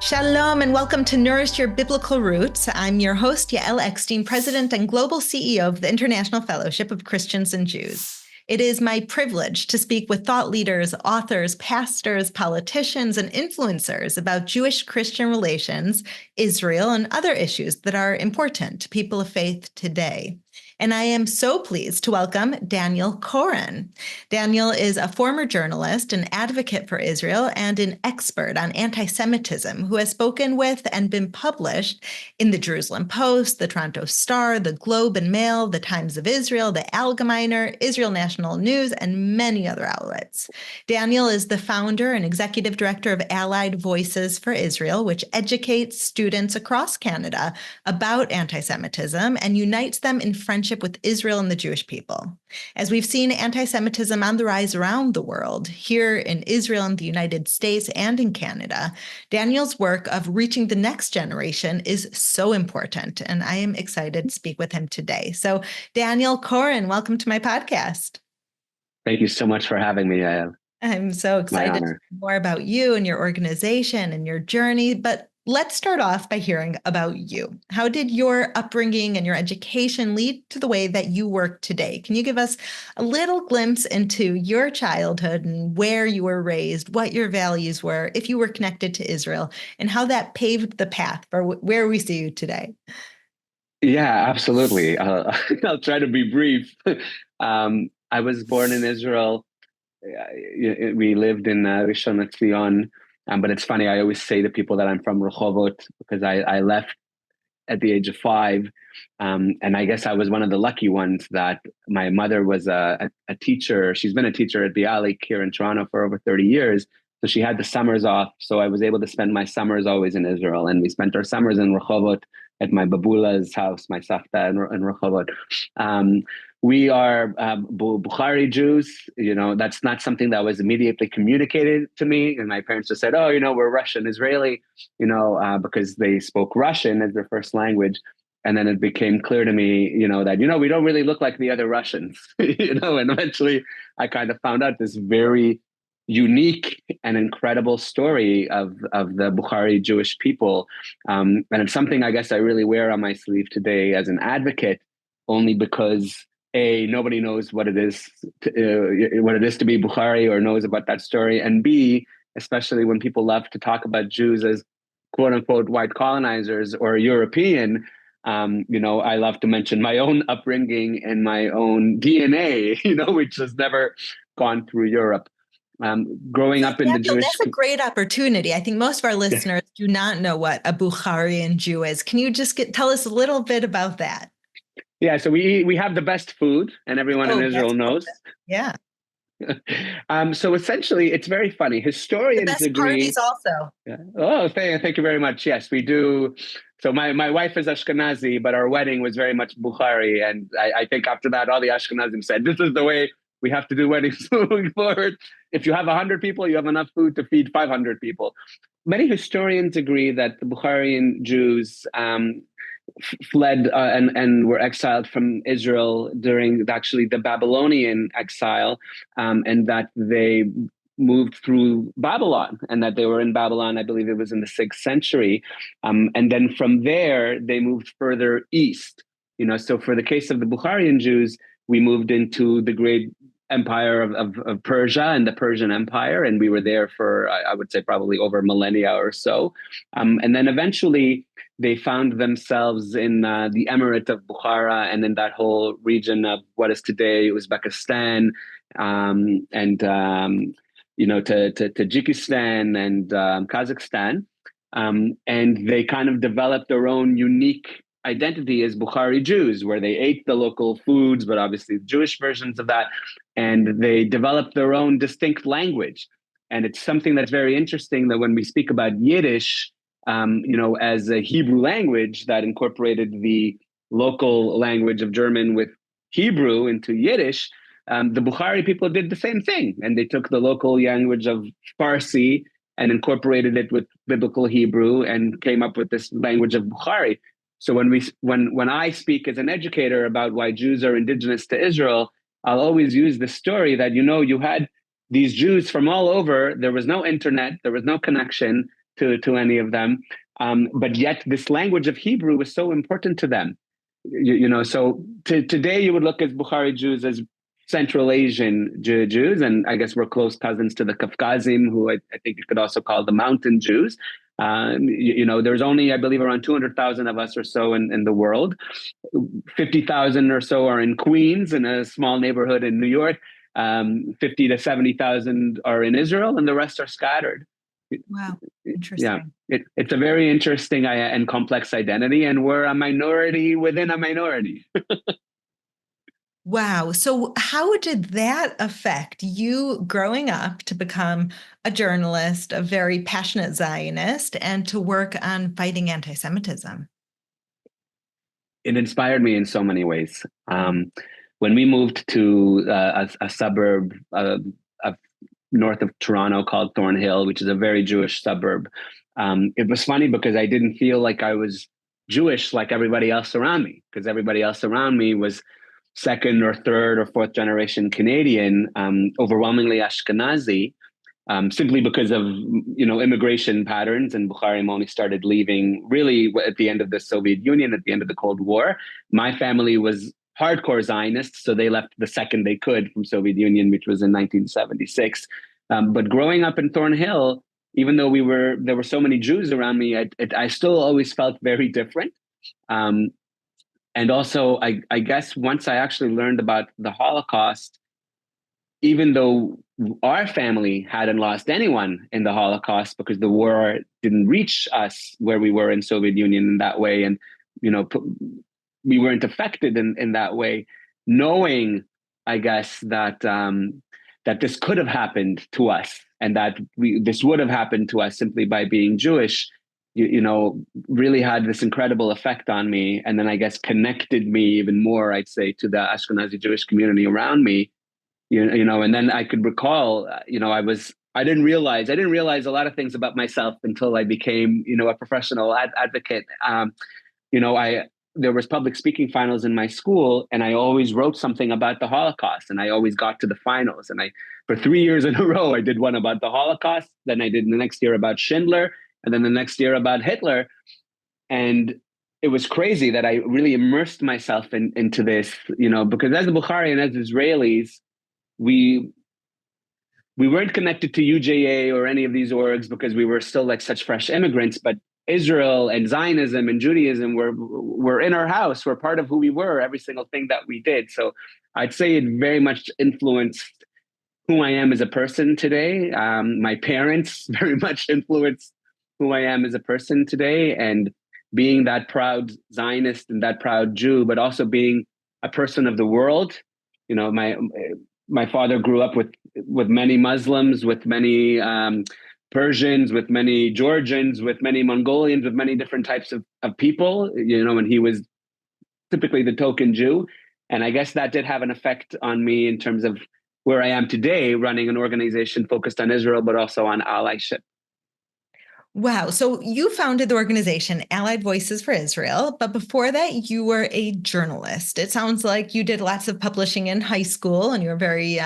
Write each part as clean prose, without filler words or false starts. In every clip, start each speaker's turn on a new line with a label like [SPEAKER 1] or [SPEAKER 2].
[SPEAKER 1] Shalom and welcome to Nourish Your Biblical Roots. I'm your host, Yael Eckstein, President and Global CEO of the International Fellowship of Christians and Jews. It is my privilege to speak with thought leaders, authors, pastors, politicians, and influencers about Jewish-Christian relations, Israel, and other issues that are important to people of faith today. And I am so pleased to welcome Daniel Koren. Daniel is a former journalist, an advocate for Israel, and an expert on anti-Semitism who has spoken with and been published in the Jerusalem Post, the Toronto Star, the Globe and Mail, the Times of Israel, the Allgemeiner, Israel National News, and many other outlets. Daniel is the founder and executive director of Allied Voices for Israel, which educates students across Canada about anti-Semitism and unites them in friendship with Israel and the Jewish people. As we've seen anti-Semitism on the rise around the world, here in Israel and the United States and in Canada, Daniel's work of reaching the next generation is so important, and I am excited to speak with him today. So, Daniel Koren, welcome to my podcast.
[SPEAKER 2] Thank you so much for having me, Yael.
[SPEAKER 1] I'm so excited to hear more about you and your organization and your journey, but let's start off by hearing about you. How did your upbringing and your education lead to the way that you work today? Can you give us a little glimpse into your childhood and where you were raised, what your values were, if you were connected to Israel, and how that paved the path for where we see you today?
[SPEAKER 2] Yeah, absolutely. I'll try to be brief. I was born in Israel. We lived in Rishon LeZion. But it's funny, I always say to people that I'm from Rehovot because I left at the age of 5. And I guess I was one of the lucky ones that my mother was a teacher. She's been a teacher at Bialik here in Toronto for over 30 years. So she had the summers off. So I was able to spend my summers always in Israel. And we spent our summers in Rehovot at my babula's house, my savta in Rehovot. We are Bukhari Jews. You know, that's not something that was immediately communicated to me. And my parents just said, oh, you know, we're Russian Israeli, because they spoke Russian as their first language. And then it became clear to me, that, we don't really look like the other Russians, and eventually I kind of found out this very unique and incredible story of the Bkari Jewish people. And it's something I guess I really wear on my sleeve today as an advocate, only because nobody knows what it is to be Bukhari or knows about that story. And B, especially when people love to talk about Jews as quote unquote white colonizers or European, I love to mention my own upbringing and my own DNA, which has never gone through Europe. Growing up in the Jewish...
[SPEAKER 1] That's a great opportunity. I think most of our listeners do not know what a Bukharian Jew is. Can you just tell us a little bit about that?
[SPEAKER 2] Yeah, so we have the best food, and everyone in Israel knows.
[SPEAKER 1] Yeah.
[SPEAKER 2] So essentially, it's very funny. Historians
[SPEAKER 1] the best
[SPEAKER 2] agree.
[SPEAKER 1] Parties also.
[SPEAKER 2] Yeah. Oh, thank you very much. Yes, we do. So my wife is Ashkenazi, but our wedding was very much Bukhari, and I think after that, all the Ashkenazim said, "This is the way we have to do weddings moving forward. If you have 100 people, you have enough food to feed 500 people." Many historians agree that the Bukharian Jews fled and were exiled from Israel during actually the Babylonian exile, and that they moved through Babylon, and that they were in Babylon, I believe it was in the 6th century. And then from there, they moved further east. So for the case of the Bukharian Jews, we moved into the great empire of Persia and the Persian Empire, and we were there for, I would say, probably over millennia or so. And then eventually they found themselves in the Emirate of Bukhara and in that whole region of what is today Uzbekistan, and to Tajikistan and Kazakhstan. And they kind of developed their own unique identity as Bkari Jews, where they ate the local foods, but obviously Jewish versions of that. And they developed their own distinct language. And it's something that's very interesting that when we speak about Yiddish, as a Hebrew language that incorporated the local language of German with Hebrew into Yiddish, the Bukhari people did the same thing. And they took the local language of Farsi and incorporated it with biblical Hebrew and came up with this language of Bukhari. So when I speak as an educator about why Jews are indigenous to Israel, I'll always use this story that, you had these Jews from all over. There was no internet, there was no connection. to any of them. But yet this language of Hebrew was so important to them. So today you would look at Bukhari Jews as Central Asian Jews, and I guess we're close cousins to the Kafkazim, who I think you could also call the Mountain Jews. There's only, I believe, around 200,000 of us or so in the world. 50,000 or so are in Queens, in a small neighborhood in New York. 50 to 70,000 are in Israel, and the rest are scattered.
[SPEAKER 1] Wow, interesting.
[SPEAKER 2] Yeah, it's a very interesting and complex identity, and we're a minority within a minority.
[SPEAKER 1] Wow. So how did that affect you growing up to become a journalist, a very passionate Zionist, and to work on fighting anti-Semitism?
[SPEAKER 2] It inspired me in so many ways. When we moved to a suburb of north of Toronto called Thornhill, which is a very Jewish suburb, it was funny because I didn't feel like I was Jewish like everybody else around me, because everybody else around me was second or third or fourth generation Canadian, overwhelmingly Ashkenazi, simply because of immigration patterns. And Bukharim only started leaving really at the end of the Soviet Union, at the end of the Cold War. My family was hardcore Zionists, so they left the second they could from Soviet Union, which was in 1976. But growing up in Thornhill, even though there were so many Jews around me, I still always felt very different. And also, I guess once I actually learned about the Holocaust, even though our family hadn't lost anyone in the Holocaust because the war didn't reach us where we were in Soviet Union in that way, and we weren't affected in that way, knowing, I guess, that this could have happened to us, and that this would have happened to us simply by being Jewish, really had this incredible effect on me. And then I guess connected me even more, I'd say, to the Ashkenazi Jewish community around me, and then I could recall, I didn't realize a lot of things about myself until I became, a professional advocate. There was public speaking finals in my school, and I always wrote something about the Holocaust, and I always got to the finals. And for 3 years in a row, I did one about the Holocaust. Then I did the next year about Schindler, and then the next year about Hitler. And it was crazy that I really immersed myself into this, because as a Bukhari and as Israelis, we weren't connected to UJA or any of these orgs because we were still like such fresh immigrants, but Israel and Zionism and Judaism were in our house, were part of who we were, every single thing that we did. So I'd say it very much influenced who I am as a person today. My parents very much influenced who I am as a person today, and being that proud Zionist and that proud Jew, but also being a person of the world. My father grew up with many Muslims, with many Persians, with many Georgians, with many Mongolians, with many different types of people, and he was typically the token Jew. And I guess that did have an effect on me in terms of where I am today, running an organization focused on Israel, but also on allyship.
[SPEAKER 1] Wow. So you founded the organization Allied Voices for Israel, but before that, you were a journalist. It sounds like you did lots of publishing in high school, and you're very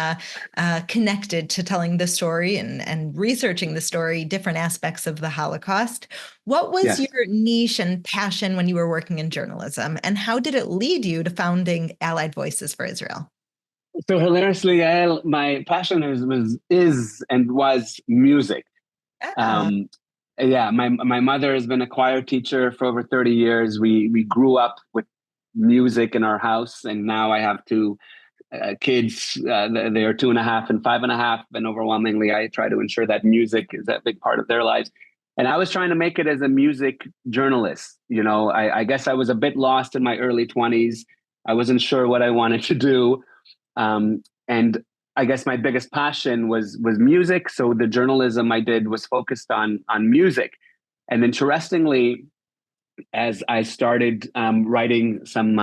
[SPEAKER 1] connected to telling the story and researching the story, different aspects of the Holocaust. What was your niche and passion when you were working in journalism, and how did it lead you to founding Allied Voices for Israel?
[SPEAKER 2] So hilariously, Yael, my passion was music. My mother has been a choir teacher for over 30 years. We grew up with music in our house, and now I have two kids. They are 2.5 and 5.5, and overwhelmingly, I try to ensure that music is a big part of their lives. And I was trying to make it as a music journalist. I guess I was a bit lost in my early 20s. I wasn't sure what I wanted to do. And I guess my biggest passion was music. So the journalism I did was focused on music. And interestingly, as I started writing some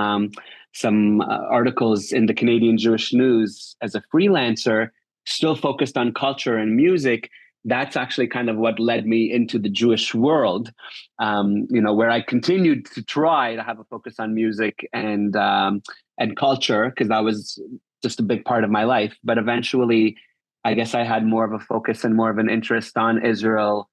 [SPEAKER 2] articles in the Canadian Jewish News as a freelancer, still focused on culture and music, that's actually kind of what led me into the Jewish world, where I continued to try to have a focus on music and culture, because that was just a big part of my life. But eventually, I guess I had more of a focus and more of an interest on Israel,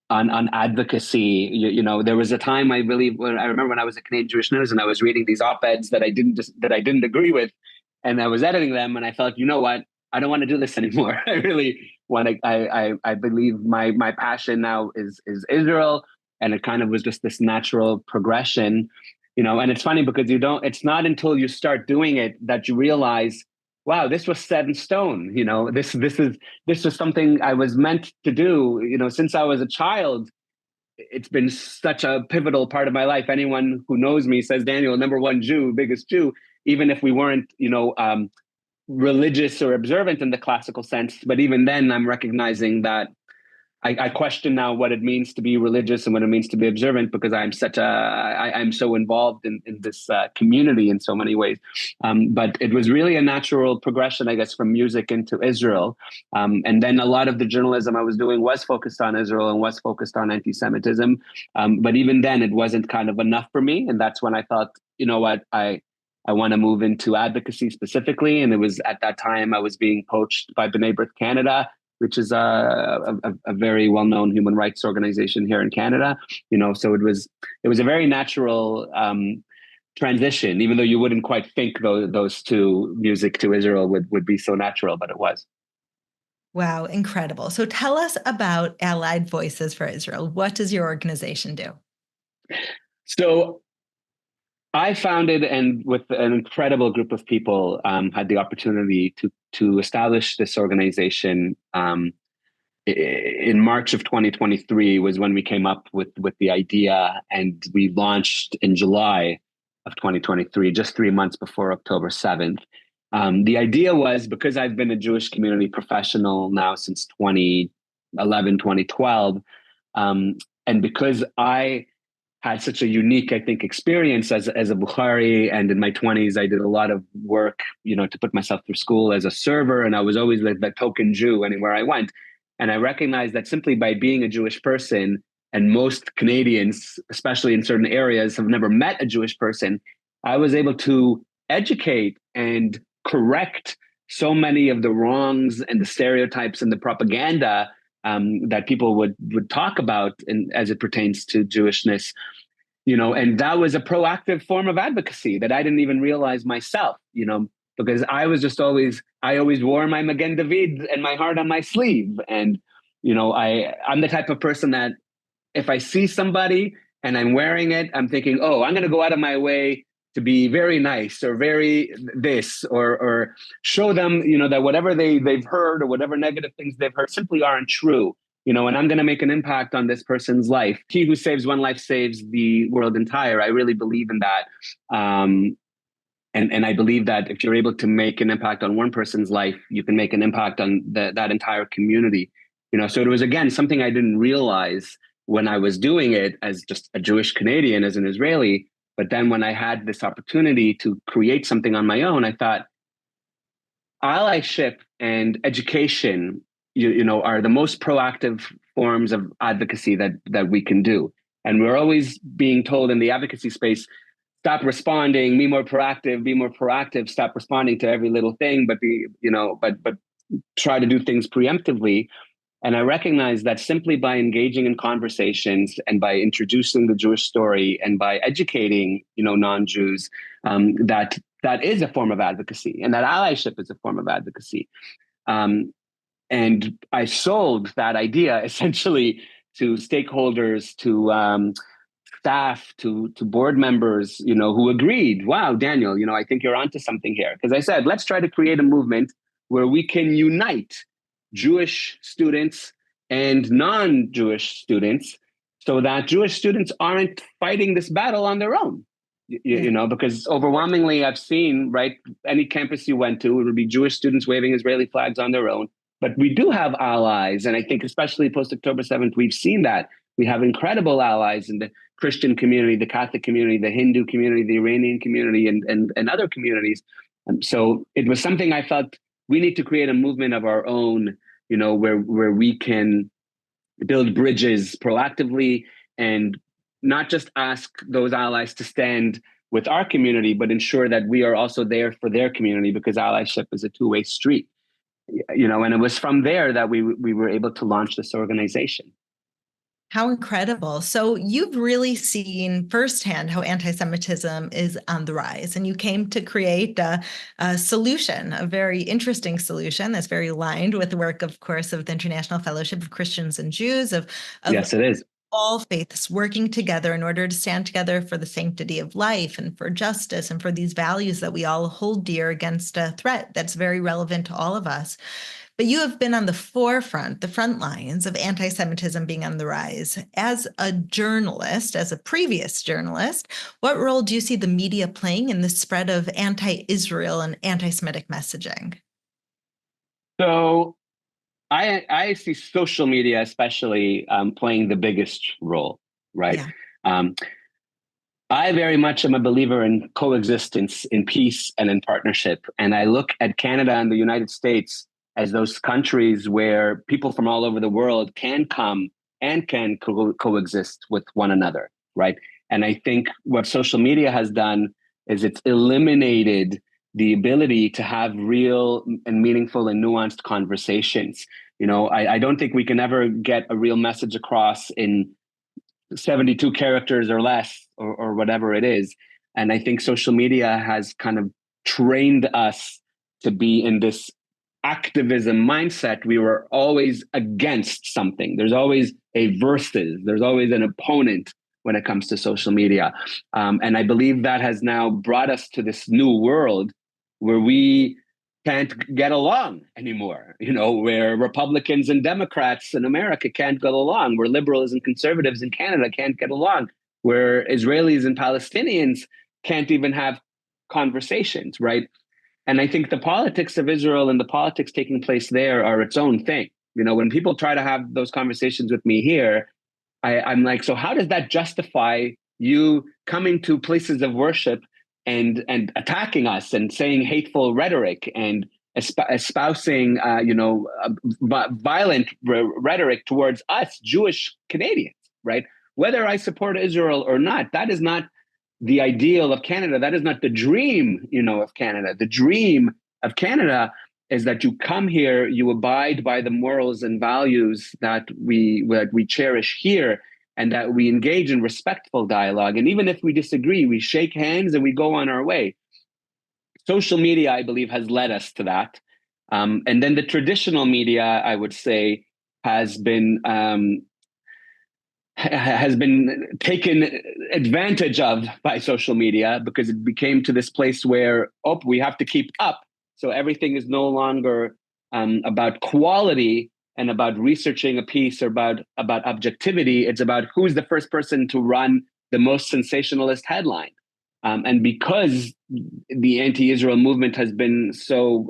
[SPEAKER 2] on advocacy. There was a time I remember when I was at Canadian Jewish News and I was reading these op-eds that I didn't agree with, and I was editing them, and I felt, you know what, I don't want to do this anymore. I really want to. I believe my passion now is Israel, and it kind of was just this natural progression. And it's funny because it's not until you start doing it that you realize, wow, this was set in stone. This was something I was meant to do. Since I was a child, it's been such a pivotal part of my life. Anyone who knows me says, Daniel, number one Jew, biggest Jew, even if we weren't, religious or observant in the classical sense. But even then, I'm recognizing that I question now what it means to be religious and what it means to be observant, because I'm so involved in this community in so many ways. But it was really a natural progression, I guess, from music into Israel. And then a lot of the journalism I was doing was focused on Israel and was focused on anti-Semitism. But even then, it wasn't kind of enough for me. And that's when I thought, you know what, I want to move into advocacy specifically. And it was at that time I was being poached by B'nai B'rith Canada, which is a very well-known human rights organization here in Canada. So it was a very natural transition, even though you wouldn't quite think those two, music to Israel, would be so natural, but it was.
[SPEAKER 1] Wow, incredible. So tell us about Allied Voices for Israel. What does your organization do?
[SPEAKER 2] So I founded, and with an incredible group of people, had the opportunity to establish this organization in March of 2023 was when we came up with the idea, and we launched in July of 2023, just 3 months before October 7th. The idea was, because I've been a Jewish community professional now since 2011, 2012, and because I had such a unique, I think, experience as a Bukhari, and in my 20s, I did a lot of work, to put myself through school as a server, and I was always like the token Jew anywhere I went. And I recognized that simply by being a Jewish person, and most Canadians, especially in certain areas, have never met a Jewish person, I was able to educate and correct so many of the wrongs and the stereotypes and the propaganda that people would talk about as it pertains to Jewishness, and that was a proactive form of advocacy that I didn't even realize myself, because I always wore my Magen David and my heart on my sleeve. And, I'm the type of person that if I see somebody and I'm wearing it, I'm thinking, oh, I'm going to go out of my way to be very nice or very this, or show them, that whatever they've heard or whatever negative things they've heard simply aren't true, and I'm going to make an impact on this person's life. He who saves one life saves the world entire. I really believe in that. And I believe that if you're able to make an impact on one person's life, you can make an impact on that entire community. So it was, again, something I didn't realize when I was doing it as just a Jewish Canadian, as an Israeli. But then when I had this opportunity to create something on my own, I thought allyship and education, are the most proactive forms of advocacy that we can do. And we're always being told in the advocacy space, stop responding, be more proactive, stop responding to every little thing, but but try to do things preemptively. And I recognize that simply by engaging in conversations and by introducing the Jewish story and by educating, non-Jews, that is a form of advocacy, and that allyship is a form of advocacy. And I sold that idea essentially to stakeholders, to staff, to board members, who agreed, wow, Daniel, I think you're onto something here. Because I said, let's try to create a movement where we can unite Jewish students and non-Jewish students, so that Jewish students aren't fighting this battle on their own. Because overwhelmingly I've seen, right, any campus you went to, it would be Jewish students waving Israeli flags on their own. But we do have allies. And I think especially post-October 7th, we've seen that. We have incredible allies in the Christian community, the Catholic community, the Hindu community, the Iranian community, and other communities. So it was something I felt we need to create a movement of our own, where we can build bridges proactively and not just ask those allies to stand with our community, but ensure that we are also there for their community, because allyship is a two-way street. And it was from there that we were able to launch this organization.
[SPEAKER 1] How incredible. So you've really seen firsthand how anti-Semitism is on the rise, and you came to create a solution, a very interesting solution that's very aligned with the work, of course, of the International Fellowship of Christians and Jews, of
[SPEAKER 2] Yes, it is.
[SPEAKER 1] all faiths working together in order to stand together for the sanctity of life and for justice and for these values that we all hold dear against a threat that's very relevant to all of us. But you have been on the forefront, the front lines of anti-Semitism being on the rise. As a journalist, as a previous journalist, what role do you see the media playing in the spread of anti-Israel and anti-Semitic messaging?
[SPEAKER 2] So I see social media especially playing the biggest role, right?
[SPEAKER 1] Yeah.
[SPEAKER 2] Um, I very much am a believer in coexistence, in peace, and in partnership. And I look at Canada and the United States as those countries where people from all over the world can come and can coexist with one another, right? And I think what social media has done is it's eliminated the ability to have real and meaningful and nuanced conversations. I don't think we can ever get a real message across in 72 characters or less, or whatever it is. And I think social media has kind of trained us to be in this activism mindset. We were always against something. There's always a versus, there's always an opponent when it comes to social media. And I believe that has now brought us to this new world where we can't get along anymore, where Republicans and Democrats in America can't get along, where liberals and conservatives in Canada can't get along, where Israelis and Palestinians can't even have conversations, right? And I think the politics of Israel and the politics taking place there are its own thing. When people try to have those conversations with me here, I'm like, so how does that justify you coming to places of worship and attacking us and saying hateful rhetoric and espousing violent rhetoric towards us Jewish Canadians, right? Whether I support Israel or not, that is not the ideal of Canada. That is not the dream, of Canada. The dream of Canada is that you come here, you abide by the morals and values that we cherish here, and that we engage in respectful dialogue. And even if we disagree, we shake hands and we go on our way. Social media, I believe, has led us to that. And then the traditional media, I would say, has been taken advantage of by social media, because it became to this place where, we have to keep up. So everything is no longer about quality and about researching a piece, or about objectivity. It's about who's the first person to run the most sensationalist headline. And because the anti-Israel movement has been so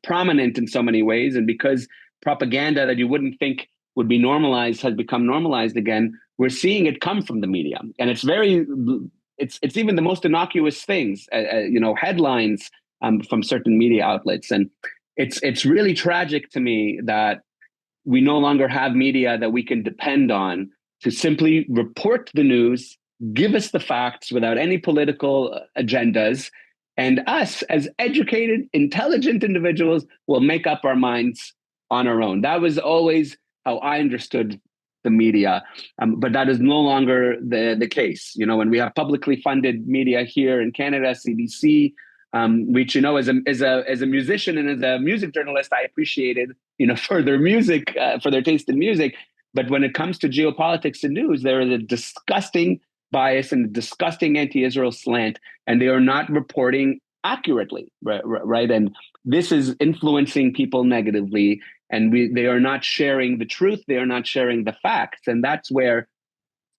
[SPEAKER 2] prominent in so many ways, and because propaganda that you wouldn't think would be normalized has become normalized again, we're seeing it come from the media. And it's even the most innocuous things, headlines from certain media outlets. And it's really tragic to me that we no longer have media that we can depend on to simply report the news, give us the facts without any political agendas, and us as educated, intelligent individuals will make up our minds on our own. That was always how I understood the media, but that is no longer the case. When we have publicly funded media here in Canada, CBC, which as a musician and as a music journalist, I appreciated for their music, for their taste in music. But when it comes to geopolitics and news, there is a disgusting bias and a disgusting anti-Israel slant, and they are not reporting accurately, right? And this is influencing people negatively, and they are not sharing the truth. They are not sharing the facts. And that's where,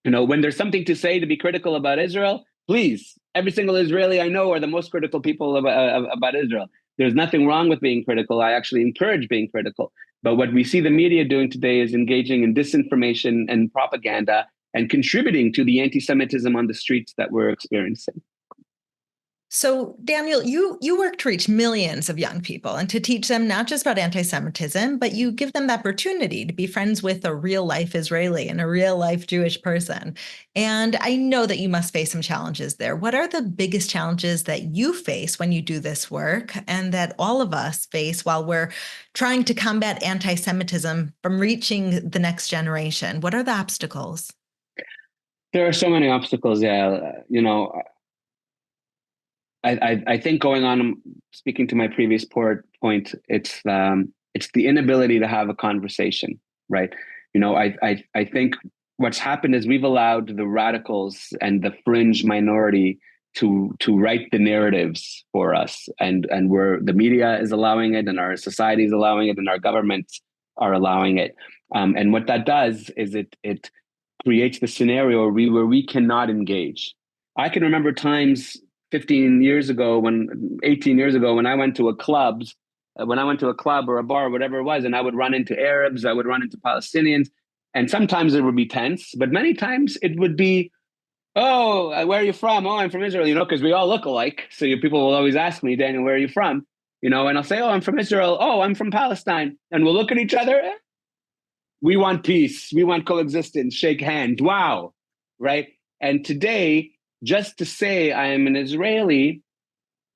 [SPEAKER 2] when there's something to say to be critical about Israel, please, every single Israeli I know are the most critical people about Israel. There's nothing wrong with being critical. I actually encourage being critical. But what we see the media doing today is engaging in disinformation and propaganda and contributing to the anti-Semitism on the streets that we're experiencing.
[SPEAKER 1] So, Daniel, you work to reach millions of young people and to teach them not just about anti-Semitism, but you give them the opportunity to be friends with a real life Israeli and a real life Jewish person. And I know that you must face some challenges there. What are the biggest challenges that you face when you do this work and that all of us face while we're trying to combat anti-Semitism from reaching the next generation? What are the obstacles?
[SPEAKER 2] There are so many obstacles. Yeah, I think going on, speaking to my previous point, it's the inability to have a conversation, right? I think what's happened is we've allowed the radicals and the fringe minority to write the narratives for us, and where the media is allowing it, and our society is allowing it, and our governments are allowing it. And what that does is it creates the scenario where we cannot engage. I can remember times 18 years ago, when I went to a club, or a bar, or whatever it was, and I would run into Arabs, I would run into Palestinians, and sometimes it would be tense, but many times it would be, oh, where are you from? Oh, I'm from Israel, because we all look alike. So people will always ask me, Daniel, where are you from? And I'll say, oh, I'm from Israel. Oh, I'm from Palestine. And we'll look at each other. We want peace. We want coexistence. Shake hands. Wow. Right. And today, just to say I am an Israeli,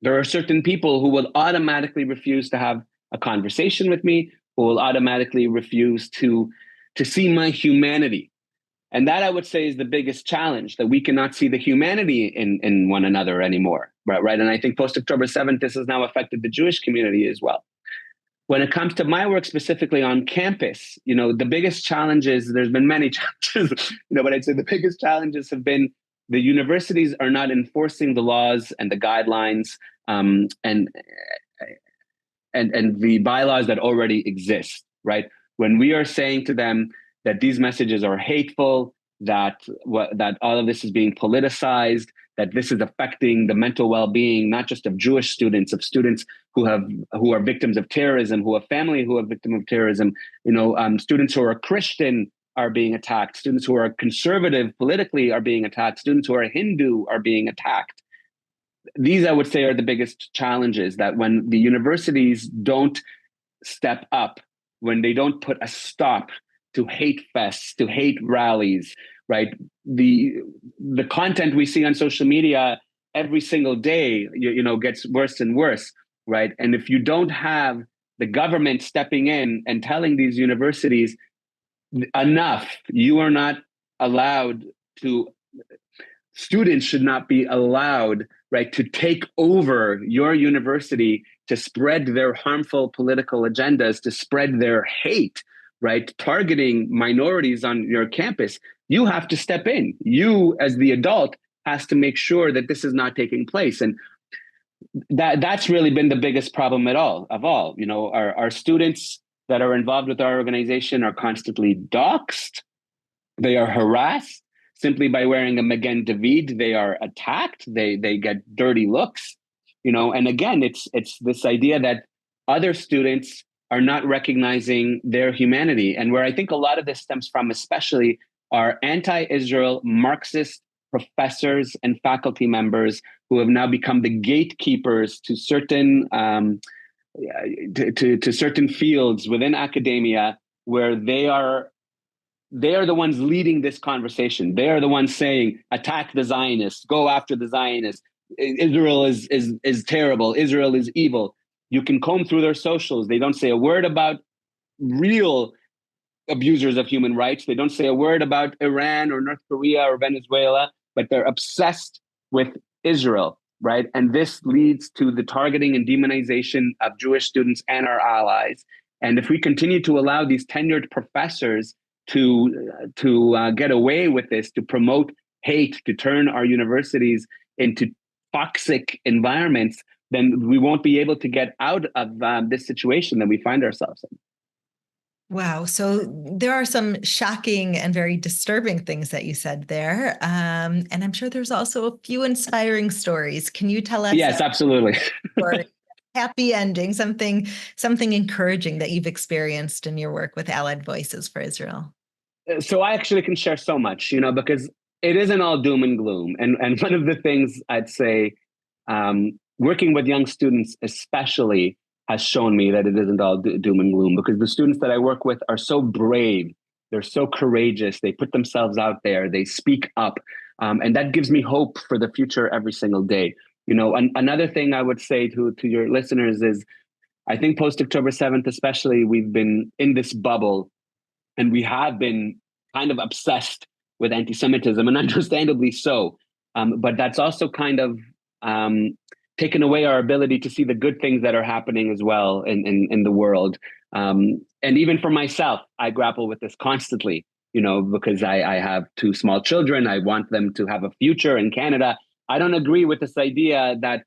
[SPEAKER 2] there are certain people who will automatically refuse to have a conversation with me, who will automatically refuse to see my humanity. And that, I would say, is the biggest challenge, that we cannot see the humanity in one another anymore. Right. And I think post-October 7th, this has now affected the Jewish community as well. When it comes to my work specifically on campus, the biggest challenges, there's been many challenges, but I'd say the biggest challenges have been the universities are not enforcing the laws and the guidelines and the bylaws that already exist, right? When we are saying to them that these messages are hateful, that all of this is being politicized, that this is affecting the mental well-being, not just of Jewish students, of students who are victims of terrorism, who have family who are victims of terrorism, students who are Christian are being attacked, students who are conservative politically are being attacked, students who are Hindu are being attacked. These, I would say, are the biggest challenges, that when the universities don't step up, when they don't put a stop to hate fests, to hate rallies, right? The content we see on social media every single day, gets worse and worse, right? And if you don't have the government stepping in and telling these universities, enough, you are not allowed to, students should not be allowed, right, to take over your university, to spread their harmful political agendas, to spread their hate, right, targeting minorities on your campus. You have to step in. You, as the adult, has to make sure that this is not taking place. And that's really been the biggest problem of all. Our students that are involved with our organization are constantly doxxed. They are harassed simply by wearing a Magen David. They are attacked. They get dirty looks. And again, it's this idea that other students are not recognizing their humanity. And where I think a lot of this stems from, especially, are anti-Israel Marxist professors and faculty members who have now become the gatekeepers to certain to certain fields within academia, where they are the ones leading this conversation. They are the ones saying, attack the Zionists, go after the Zionists. Israel is terrible. Israel is evil. You can comb through their socials. They don't say a word about real abusers of human rights. They don't say a word about Iran or North Korea or Venezuela, but they're obsessed with Israel, right? And this leads to the targeting and demonization of Jewish students and our allies. And if we continue to allow these tenured professors to get away with this, to promote hate, to turn our universities into toxic environments, then we won't be able to get out of this situation that we find ourselves in.
[SPEAKER 1] Wow. So there are some shocking and very disturbing things that you said there. And I'm sure there's also a few inspiring stories. Can you tell us?
[SPEAKER 2] Yes, absolutely.
[SPEAKER 1] Happy ending, something encouraging that you've experienced in your work with Allied Voices for Israel?
[SPEAKER 2] So I actually can share so much, because it isn't all doom and gloom. And one of the things I'd say, working with young students especially has shown me that it isn't all doom and gloom, because the students that I work with are so brave, they're so courageous, they put themselves out there, they speak up, and that gives me hope for the future every single day. Another thing I would say to your listeners is, I think post October 7th, especially, we've been in this bubble, and we have been kind of obsessed with anti-Semitism, and understandably so. But that's also kind of taken away our ability to see the good things that are happening as well in the world. And even for myself, I grapple with this constantly, because I have two small children. I want them to have a future in Canada. I don't agree with this idea that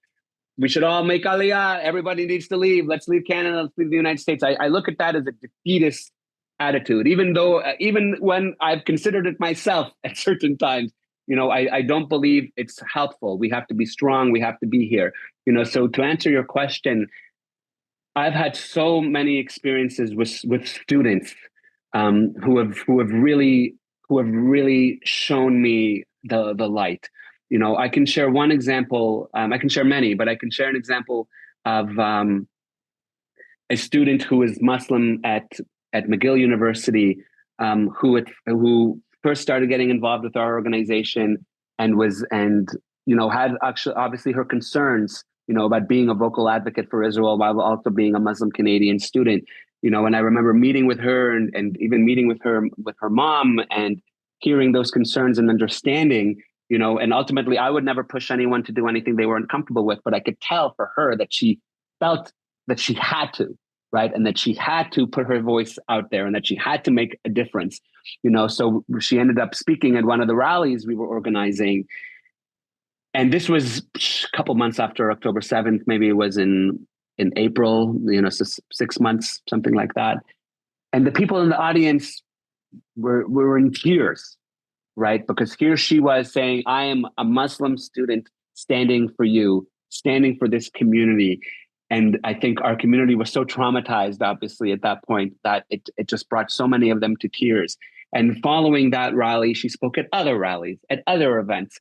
[SPEAKER 2] we should all make aliyah, everybody needs to leave, let's leave Canada, let's leave the United States. I look at that as a defeatist attitude, even when I've considered it myself at certain times. I don't believe it's helpful. We have to be strong. We have to be here. So to answer your question, I've had so many experiences with students who have really shown me the light. I can share one example. I can share many, but I can share an example of a student who is Muslim at McGill University, who first started getting involved with our organization and had actually obviously her concerns, about being a vocal advocate for Israel while also being a Muslim Canadian student. And I remember meeting with her and even meeting with her mom and hearing those concerns and understanding, and ultimately I would never push anyone to do anything they weren't comfortable with, but I could tell for her that she felt that she had to, right? And that she had to put her voice out there and that she had to make a difference, so she ended up speaking at one of the rallies we were organizing. And this was a couple months after October 7th, maybe it was in April, so 6 months, something like that. And the people in the audience were in tears, right? Because here she was saying, I am a Muslim student standing for you, standing for this community. And I think our community was so traumatized, obviously, at that point, that it just brought so many of them to tears. And following that rally, she spoke at other rallies, at other events.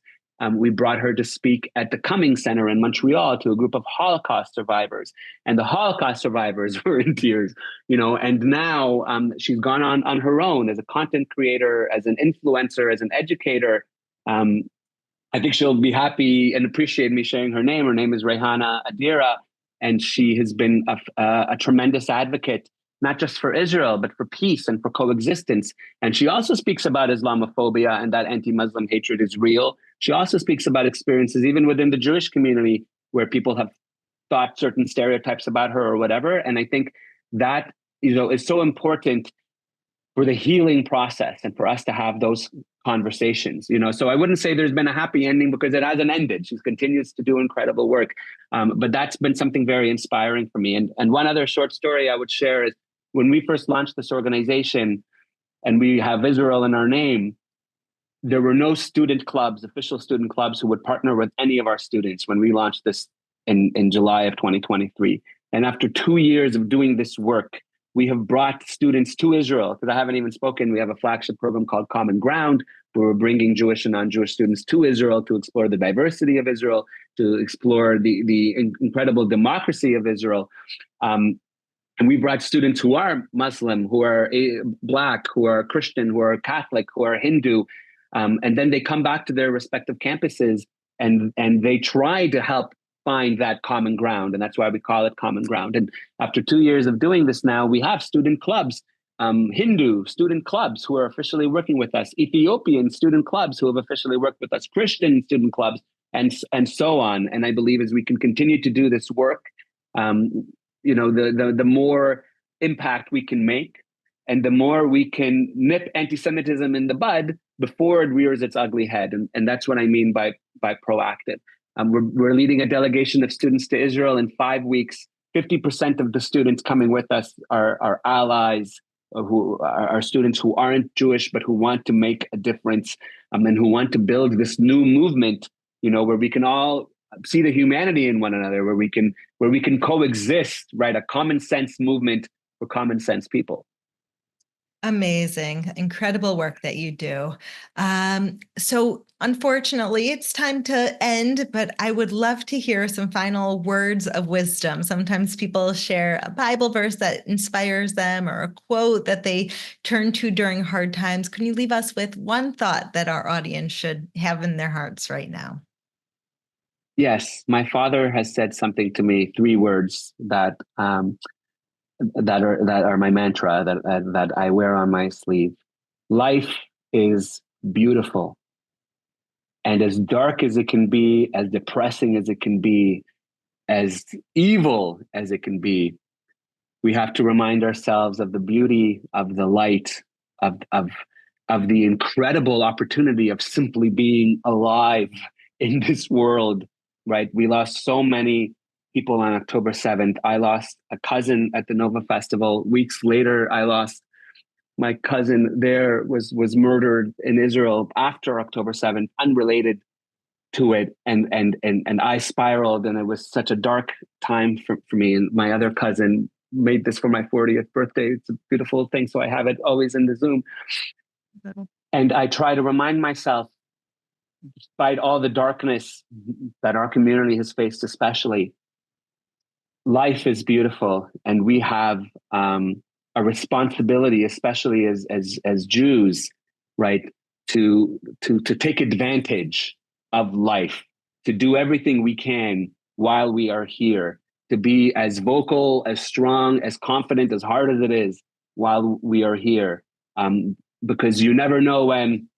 [SPEAKER 2] We brought her to speak at the Cumming Center in Montreal to a group of Holocaust survivors. And the Holocaust survivors were in tears, and now she's gone on her own as a content creator, as an influencer, as an educator. I think she'll be happy and appreciate me sharing her name. Her name is Rehana Adira, and she has been a tremendous advocate, not just for Israel, but for peace and for coexistence. And she also speaks about Islamophobia and that anti-Muslim hatred is real. She also speaks about experiences even within the Jewish community where people have thought certain stereotypes about her or whatever. And I think that, is so important for the healing process and for us to have those conversations, So I wouldn't say there's been a happy ending because it hasn't ended. She continues to do incredible work. But that's been something very inspiring for me. And one other short story I would share is when we first launched this organization and we have Israel in our name, there were no student clubs, official student clubs, who would partner with any of our students when we launched this in July of 2023. And after 2 years of doing this work, we have brought students to Israel, because I haven't even spoken. We have a flagship program called Common Ground, where we're bringing Jewish and non-Jewish students to Israel to explore the diversity of Israel, to explore the incredible democracy of Israel. And we brought students who are Muslim, who are Black, who are Christian, who are Catholic, who are Hindu. And then they come back to their respective campuses and they try to help find that common ground. And that's why we call it Common Ground. And after 2 years of doing this now, we have student clubs, Hindu student clubs who are officially working with us, Ethiopian student clubs who have officially worked with us, Christian student clubs, and so on. And I believe as we can continue to do this work, the more impact we can make and the more we can nip anti-Semitism in the bud before it rears its ugly head. And that's what I mean by proactive. We're leading a delegation of students to Israel in 5 weeks. 50% of the students coming with us are allies, who are students who aren't Jewish, but who want to make a difference, and who want to build this new movement, where we can all see the humanity in one another, where we can coexist, right? A common sense movement for common sense people.
[SPEAKER 1] Amazing, incredible work that you do. So Unfortunately, it's time to end, but I would love to hear some final words of wisdom. Sometimes people share a Bible verse that inspires them or a quote that they turn to during hard times. Can you leave us with one thought that our audience should have in their hearts right now?
[SPEAKER 2] Yes, my father has said something to me, 3 words that are my mantra that I wear on my sleeve. Life is beautiful. And as dark as it can be, as depressing as it can be, as evil as it can be, we have to remind ourselves of the beauty, of the light, of the incredible opportunity of simply being alive in this world, right? We lost so many people on October 7th. I lost a cousin at the Nova Festival. Weeks later, I lost my cousin there was murdered in Israel after October 7th, unrelated to it. And I spiraled, and it was such a dark time for me. And my other cousin made this for my 40th birthday. It's a beautiful thing. So I have it always in the Zoom. And I try to remind myself, despite all the darkness that our community has faced, especially, life is beautiful, and we have a responsibility, especially as Jews, right, to take advantage of life, to do everything we can while we are here, to be as vocal, as strong, as confident, as hard as it is while we are here, because you never know when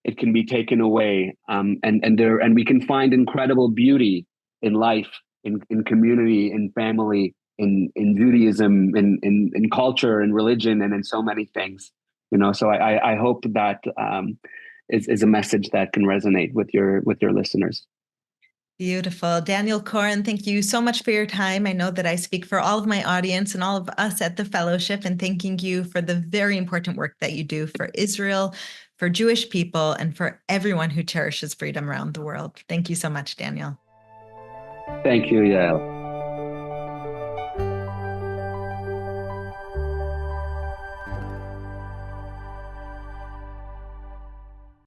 [SPEAKER 2] it can be taken away, and we can find incredible beauty in life, in community, in family, in Judaism, in culture, in religion, and in so many things. So I hope that is a message that can resonate with your listeners.
[SPEAKER 1] Beautiful. Daniel Koren, thank you so much for your time. I know that I speak for all of my audience and all of us at the fellowship in thanking you for the very important work that you do for Israel, for Jewish people, and for everyone who cherishes freedom around the world. Thank you so much, Daniel.
[SPEAKER 2] Thank you, Yael.